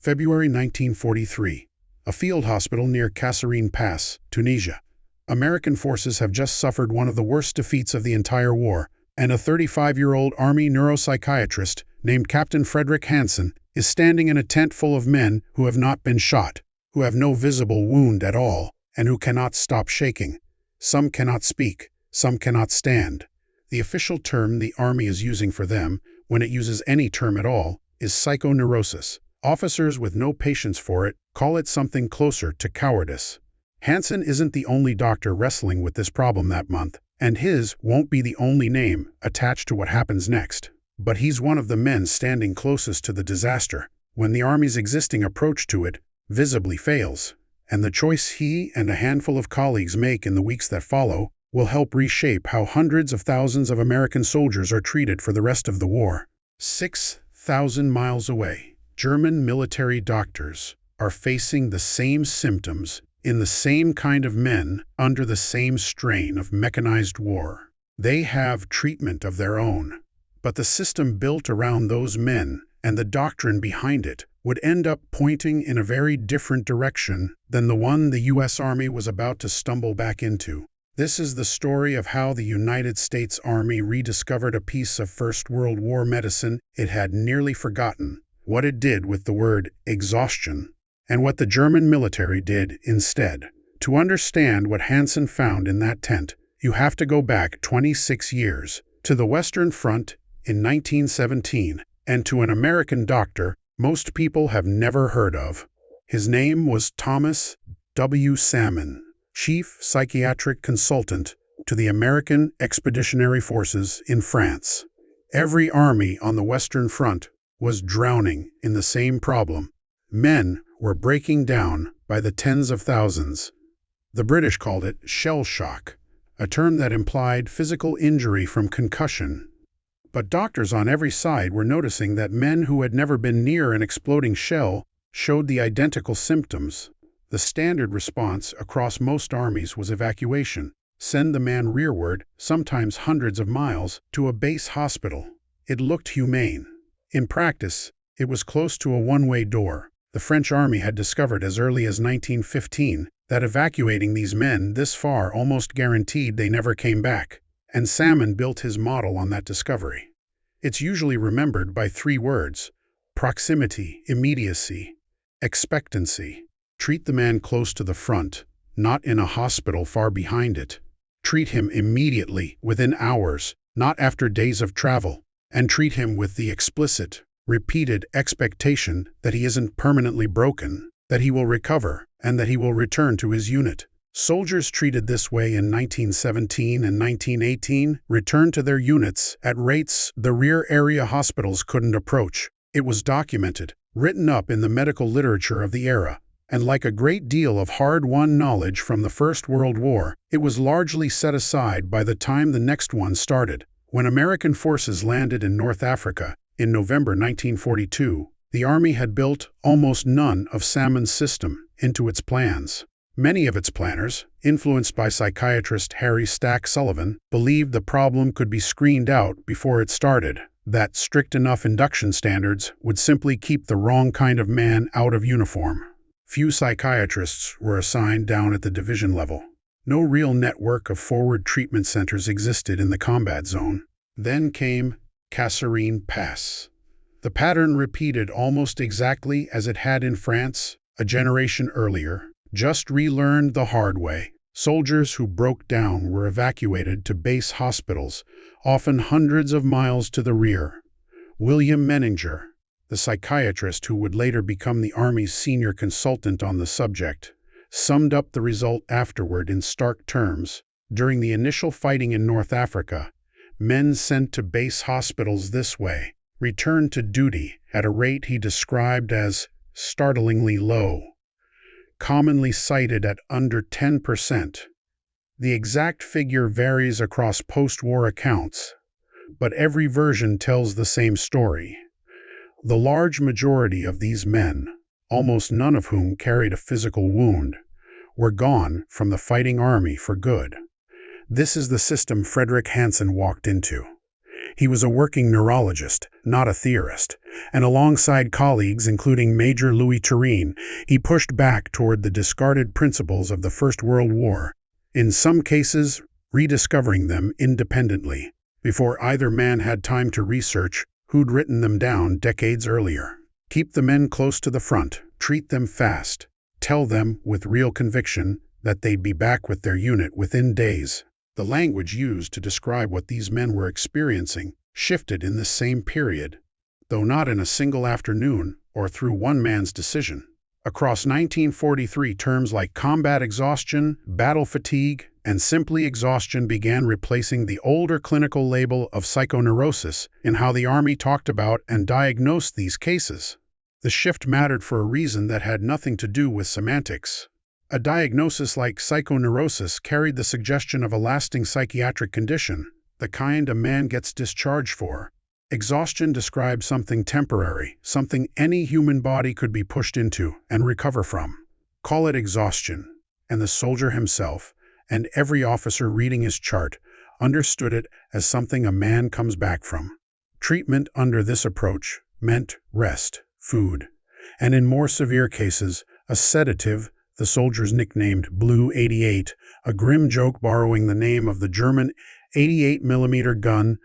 February 1943. A field hospital near Kasserine Pass, Tunisia. American forces have just suffered one of the worst defeats of the entire war, and a 35-year-old Army neuropsychiatrist named Captain Frederick Hanson is standing in a tent full of men who have not been shot, who have no visible wound at all, and who cannot stop shaking. Some cannot speak, some cannot stand. The official term the Army is using for them, when it uses any term at all, is psychoneurosis. Officers with no patience for it call it something closer to cowardice. Hanson isn't the only doctor wrestling with this problem that month, and his won't be the only name attached to what happens next. But he's one of the men standing closest to the disaster, when the Army's existing approach to it visibly fails, and the choice he and a handful of colleagues make in the weeks that follow will help reshape how hundreds of thousands of American soldiers are treated for the rest of the war. 6,000 miles away, German military doctors are facing the same symptoms in the same kind of men under the same strain of mechanized war. They have treatment of their own, but the system built around those men and the doctrine behind it would end up pointing in a very different direction than the one the U.S. Army was about to stumble back into. This is the story of how the United States Army rediscovered a piece of First World War medicine it had nearly forgotten, what it did with the word exhaustion, and what the German military did instead. To understand what Hanson found in that tent, you have to go back 26 years, to the Western Front in 1917, and to an American doctor most people have never heard of. His name was Thomas W. Salmon, Chief Psychiatric Consultant to the American Expeditionary Forces in France. Every army on the Western Front was drowning in the same problem. Men were breaking down by the tens of thousands. The British called it shell shock, a term that implied physical injury from concussion. But doctors on every side were noticing that men who had never been near an exploding shell showed the identical symptoms. The standard response across most armies was evacuation. Send the man rearward, sometimes hundreds of miles, to a base hospital. It looked humane. In practice, it was close to a one-way door. The French Army had discovered as early as 1915 that evacuating these men this far almost guaranteed they never came back, and Salmon built his model on that discovery. It's usually remembered by three words: proximity, immediacy, expectancy. Treat the man close to the front, not in a hospital far behind it. Treat him immediately, within hours, not after days of travel, and treat him with the explicit, repeated expectation that he isn't permanently broken, that he will recover, and that he will return to his unit. Soldiers treated this way in 1917 and 1918 returned to their units at rates the rear area hospitals couldn't approach. It was documented, written up in the medical literature of the era. And like a great deal of hard-won knowledge from the First World War, it was largely set aside by the time the next one started. When American forces landed in North Africa in November 1942, the Army had built almost none of Salmon's system into its plans. Many of its planners, influenced by psychiatrist Harry Stack Sullivan, believed the problem could be screened out before it started, that strict enough induction standards would simply keep the wrong kind of man out of uniform. Few psychiatrists were assigned down at the division level. No real network of forward treatment centers existed in the combat zone. Then came Kasserine Pass. The pattern repeated almost exactly as it had in France a generation earlier, just relearned the hard way. Soldiers who broke down were evacuated to base hospitals, often hundreds of miles to the rear. William Menninger, the psychiatrist who would later become the Army's senior consultant on the subject, summed up the result afterward in stark terms. During the initial fighting in North Africa, men sent to base hospitals this way returned to duty at a rate he described as startlingly low, commonly cited at under 10%. The exact figure varies across post-war accounts, but every version tells the same story. The large majority of these men, almost none of whom carried a physical wound, were gone from the fighting army for good. This is the system Frederick Hanson walked into. He was a working neurologist, not a theorist, and alongside colleagues including Major Louis Turenne, he pushed back toward the discarded principles of the First World War, in some cases rediscovering them independently, before either man had time to research who'd written them down decades earlier. Keep the men close to the front, treat them fast, tell them with real conviction that they'd be back with their unit within days. The language used to describe what these men were experiencing shifted in this same period, though not in a single afternoon or through one man's decision. Across 1943, terms like combat exhaustion, battle fatigue, and simply exhaustion began replacing the older clinical label of psychoneurosis in how the Army talked about and diagnosed these cases. The shift mattered for a reason that had nothing to do with semantics. A diagnosis like psychoneurosis carried the suggestion of a lasting psychiatric condition, the kind a man gets discharged for. Exhaustion describes something temporary, something any human body could be pushed into and recover from. Call it exhaustion, and the soldier himself, and every officer reading his chart, understood it as something a man comes back from. Treatment under this approach meant rest, food, and in more severe cases, a sedative, the soldiers nicknamed Blue 88, a grim joke borrowing the name of the German 88mm gun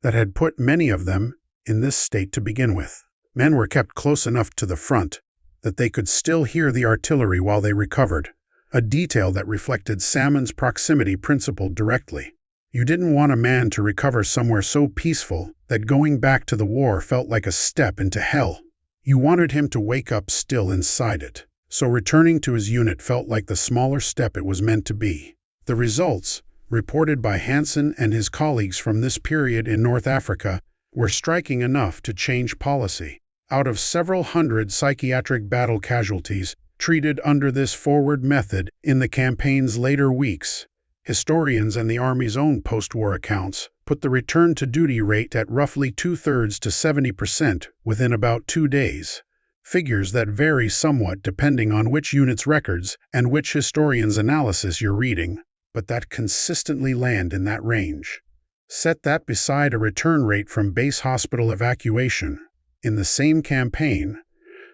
that had put many of them in this state to begin with. Men were kept close enough to the front that they could still hear the artillery while they recovered, a detail that reflected Salmon's proximity principle directly. You didn't want a man to recover somewhere so peaceful that going back to the war felt like a step into hell. You wanted him to wake up still inside it, so returning to his unit felt like the smaller step it was meant to be. The results, reported by Hanson and his colleagues from this period in North Africa, were striking enough to change policy. Out of several hundred psychiatric battle casualties treated under this forward method in the campaign's later weeks, historians and the Army's own post-war accounts put the return-to-duty rate at roughly 2/3 to 70% within about 2 days, figures that vary somewhat depending on which unit's records and which historian's analysis you're reading, but that consistently land in that range. Set that beside a return rate from base hospital evacuation in the same campaign,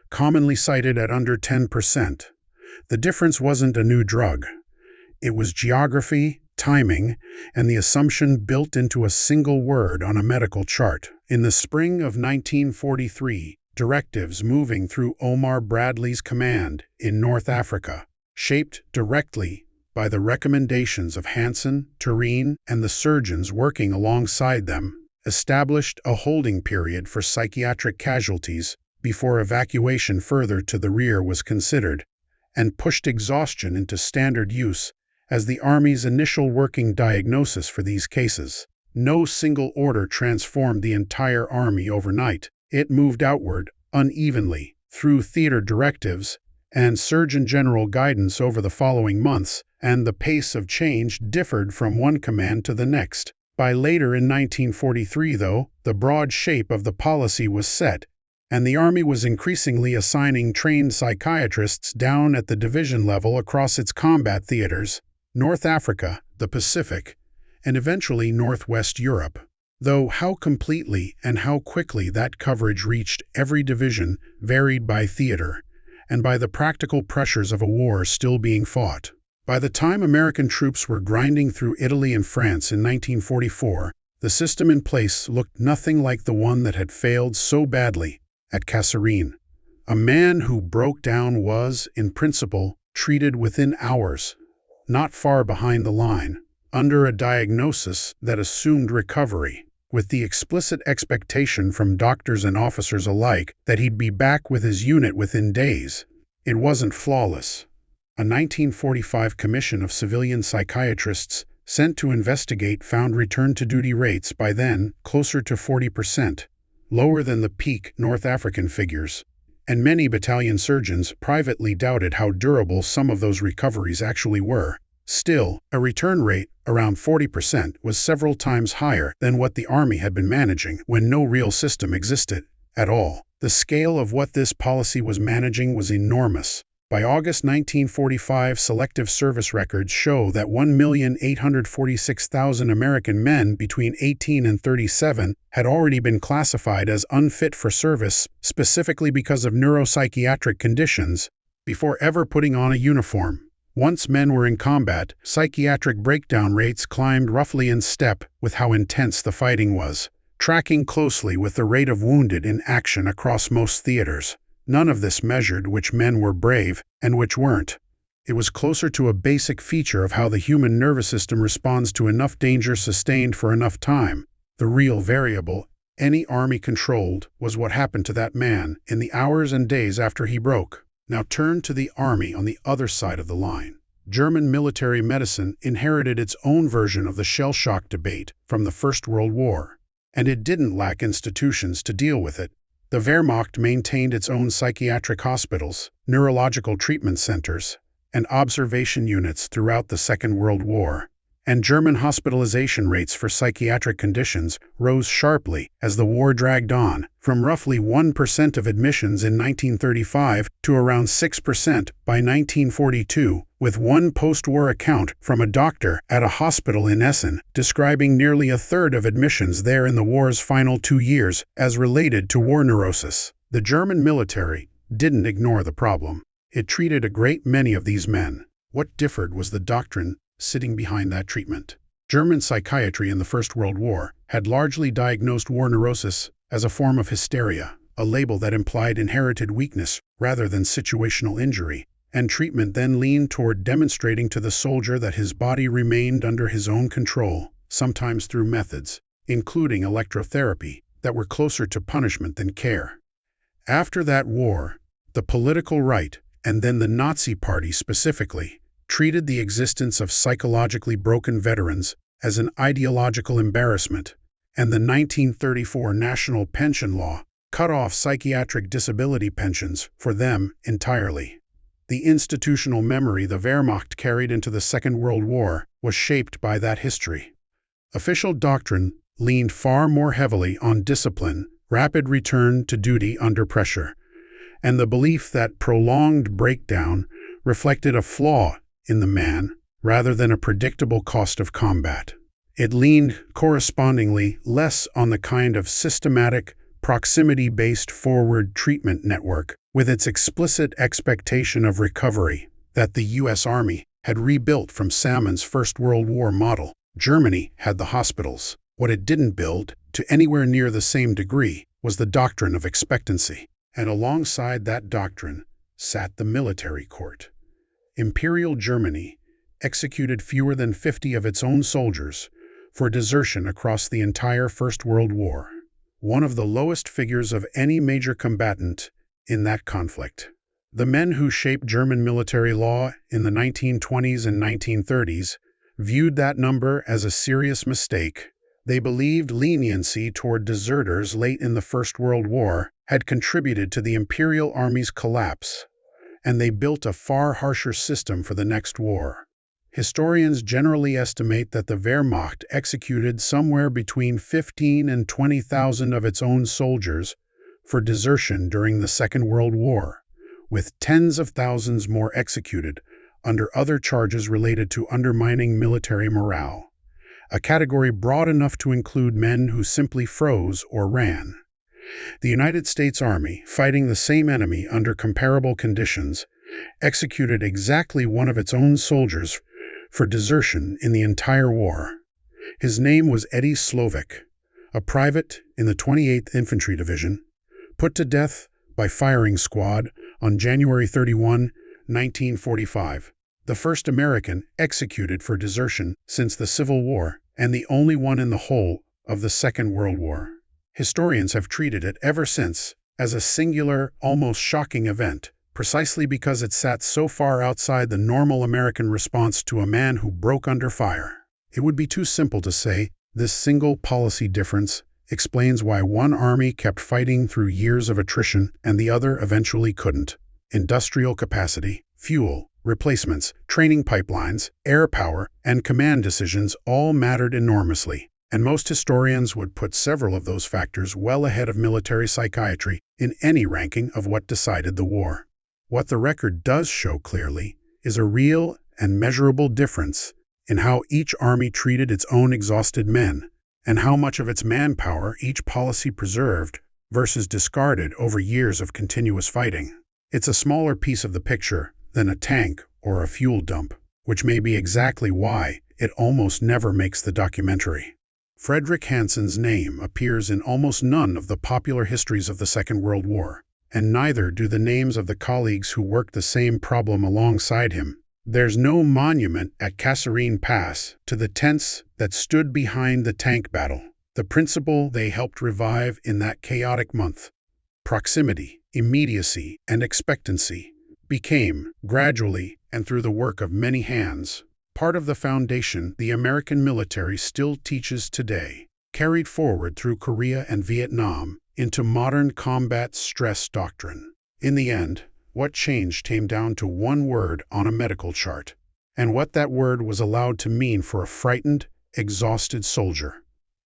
commonly cited at under 10%. The difference wasn't a new drug. It was geography, timing, and the assumption built into a single word on a medical chart. In the spring of 1943, directives moving through Omar Bradley's command in North Africa, shaped directly by the recommendations of Hanson, Turenne, and the surgeons working alongside them, established a holding period for psychiatric casualties before evacuation further to the rear was considered, and pushed exhaustion into standard use as the Army's initial working diagnosis for these cases. No single order transformed the entire Army overnight. It moved outward, unevenly, through theater directives and Surgeon General guidance over the following months, and the pace of change differed from one command to the next. By later in 1943, though, the broad shape of the policy was set, and the Army was increasingly assigning trained psychiatrists down at the division level across its combat theaters, North Africa, the Pacific, and eventually Northwest Europe. Though how completely and how quickly that coverage reached every division varied by theater, and by the practical pressures of a war still being fought. By the time American troops were grinding through Italy and France in 1944, the system in place looked nothing like the one that had failed so badly at Kasserine. A man who broke down was, in principle, treated within hours, not far behind the line, under a diagnosis that assumed recovery, with the explicit expectation from doctors and officers alike that he'd be back with his unit within days. It wasn't flawless. A 1945 commission of civilian psychiatrists sent to investigate found return-to-duty rates by then closer to 40%, lower than the peak North African figures, and many battalion surgeons privately doubted how durable some of those recoveries actually were. Still, a return rate around 40% was several times higher than what the Army had been managing when no real system existed at all. The scale of what this policy was managing was enormous. By August 1945, selective service records show that 1,846,000 American men between 18 and 37 had already been classified as unfit for service, specifically because of neuropsychiatric conditions, before ever putting on a uniform. Once men were in combat, psychiatric breakdown rates climbed roughly in step with how intense the fighting was, tracking closely with the rate of wounded in action across most theaters. None of this measured which men were brave and which weren't. It was closer to a basic feature of how the human nervous system responds to enough danger sustained for enough time. The real variable, any army controlled, was what happened to that man in the hours and days after he broke. Now turn to the army on the other side of the line. German military medicine inherited its own version of the shell shock debate from the First World War, and it didn't lack institutions to deal with it. The Wehrmacht maintained its own psychiatric hospitals, neurological treatment centers, and observation units throughout the Second World War, and German hospitalization rates for psychiatric conditions rose sharply as the war dragged on, from roughly 1% of admissions in 1935 to around 6% by 1942, with one post-war account from a doctor at a hospital in Essen describing nearly a third of admissions there in the war's final 2 years as related to war neurosis. The German military didn't ignore the problem. It treated a great many of these men. What differed was the doctrine sitting behind that treatment. German psychiatry in the First World War had largely diagnosed war neurosis as a form of hysteria, a label that implied inherited weakness rather than situational injury, and treatment then leaned toward demonstrating to the soldier that his body remained under his own control, sometimes through methods, including electrotherapy, that were closer to punishment than care. After that war, the political right, and then the Nazi Party specifically, treated the existence of psychologically broken veterans as an ideological embarrassment, and the 1934 National Pension Law cut off psychiatric disability pensions for them entirely. The institutional memory the Wehrmacht carried into the Second World War was shaped by that history. Official doctrine leaned far more heavily on discipline, rapid return to duty under pressure, and the belief that prolonged breakdown reflected a flaw in the man rather than a predictable cost of combat. It leaned correspondingly less on the kind of systematic, proximity-based forward treatment network with its explicit expectation of recovery that the U.S. Army had rebuilt from Salmon's First World War model. Germany had the hospitals. What it didn't build, to anywhere near the same degree, was the doctrine of expectancy. And alongside that doctrine sat the military court. Imperial Germany executed fewer than 50 of its own soldiers for desertion across the entire First World War, one of the lowest figures of any major combatant in that conflict. The men who shaped German military law in the 1920s and 1930s viewed that number as a serious mistake. They believed leniency toward deserters late in the First World War had contributed to the Imperial Army's collapse, and they built a far harsher system for the next war. Historians generally estimate that the Wehrmacht executed somewhere between 15 and 20,000 of its own soldiers for desertion during the Second World War, with tens of thousands more executed under other charges related to undermining military morale, a category broad enough to include men who simply froze or ran. The United States Army, fighting the same enemy under comparable conditions, executed exactly one of its own soldiers for desertion in the entire war. His name was Eddie Slovik, a private in the 28th Infantry Division, put to death by firing squad on January 31, 1945, the first American executed for desertion since the Civil War and the only one in the whole of the Second World War. Historians have treated it ever since as a singular, almost shocking event, precisely because it sat so far outside the normal American response to a man who broke under fire. It would be too simple to say this single policy difference explains why one army kept fighting through years of attrition and the other eventually couldn't. Industrial capacity, fuel, replacements, training pipelines, air power, and command decisions all mattered enormously, and most historians would put several of those factors well ahead of military psychiatry in any ranking of what decided the war. What the record does show clearly is a real and measurable difference in how each army treated its own exhausted men, and how much of its manpower each policy preserved versus discarded over years of continuous fighting. It's a smaller piece of the picture than a tank or a fuel dump, which may be exactly why it almost never makes the documentary. Frederick Hanson's name appears in almost none of the popular histories of the Second World War, and neither do the names of the colleagues who worked the same problem alongside him. There's no monument at Kasserine Pass to the tents that stood behind the tank battle, the principle they helped revive in that chaotic month. Proximity, immediacy, and expectancy became, gradually and through the work of many hands, part of the foundation the American military still teaches today, carried forward through Korea and Vietnam into modern combat stress doctrine. In the end, what changed came down to one word on a medical chart, and what that word was allowed to mean for a frightened, exhausted soldier.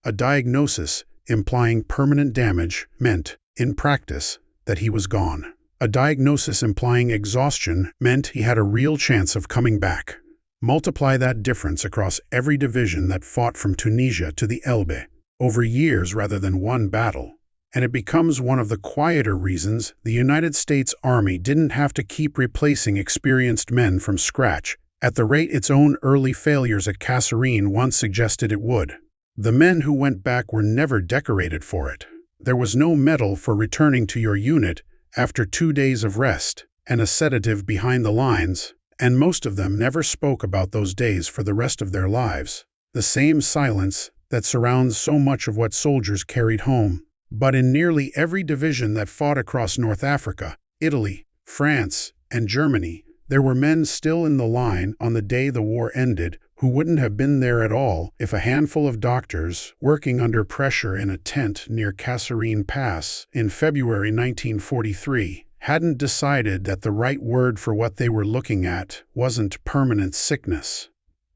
A diagnosis implying permanent damage meant, in practice, that he was gone. A diagnosis implying exhaustion meant he had a real chance of coming back. Multiply that difference across every division that fought from Tunisia to the Elbe, over years rather than one battle, and it becomes one of the quieter reasons the United States Army didn't have to keep replacing experienced men from scratch at the rate its own early failures at Kasserine once suggested it would. The men who went back were never decorated for it. There was no medal for returning to your unit after 2 days of rest and a sedative behind the lines, and most of them never spoke about those days for the rest of their lives. The same silence that surrounds so much of what soldiers carried home. But in nearly every division that fought across North Africa, Italy, France, and Germany, there were men still in the line on the day the war ended who wouldn't have been there at all if a handful of doctors, working under pressure in a tent near Kasserine Pass in February 1943, hadn't decided that the right word for what they were looking at wasn't permanent sickness.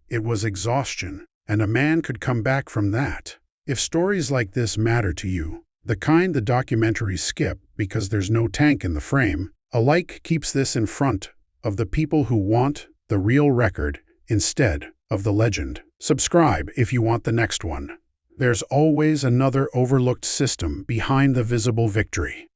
It was exhaustion, and a man could come back from that. If stories like this matter to you, the kind the documentaries skip because there's no tank in the frame, a like keeps this in front of the people who want the real record instead of the legend. Subscribe if you want the next one. There's always another overlooked system behind the visible victory.